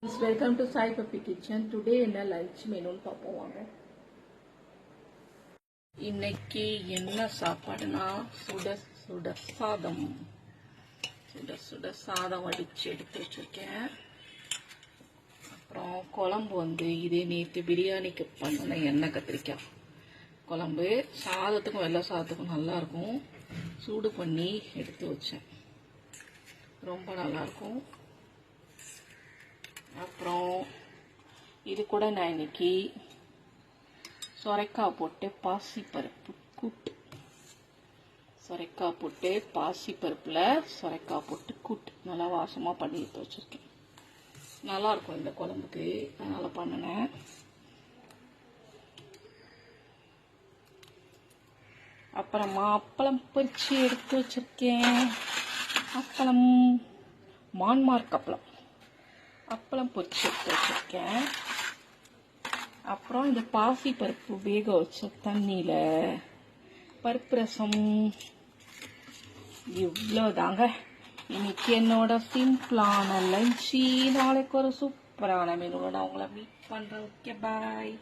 Welcome to Sai Papi Kitchen. Today என்ன lunch மெனுன்னு பார்ப்போம் வாங்க. இன்னைக்கு என்ன சாப்பாடுனா சுட சுட சாதம். சுட சுட சாதம் வடிச்சு எடுத்து வச்சிருக்கேன். அப்புறம் குழம்பு இதே நேற்று பிரியாணிக்கு பண்ண எண்ணெய் கத்திரிக்காய் குழம்பு சாதத்துக்கும் வெள்ளை சாதத்துக்கும் நல்லா இருக்கும். சூடு பண்ணி எடுத்து வச்சேன். ரொம்ப நல்லா இருக்கும். அப்புறம் இது கூட நான் இன்னைக்கு சொரைக்காய் போட்டு பாசிப்பருப்பு கூட்டு, சொரைக்காய் போட்டு பாசிப்பருப்புல சொரைக்காய் போட்டு கூட்டு நல்லா வாசமா பண்ணி எடுத்து வச்சிருக்கேன். நல்லா இருக்கும் இந்த குழம்புக்கு, அதனால பண்ணினேன். அப்புறமா அப்பளம் பொரிச்சு எடுத்து வச்சிருக்கேன். அப்பளம் மான்மார்க் அப்பளம் பொரிச்சு எடுத்து வச்சிருக்கேன். அப்புறம் இந்த பாசி பருப்பு வேக வச்ச தண்ணியில பருப்பு ரசம். இவ்வளோதாங்க இன்னைக்கு என்னோட சிம்பிளான லஞ்ச். நாளைக்கு ஒரு சூப்பரான மெனுவோட உங்களை மீட் பண்றேன். ஓகே, பாய்.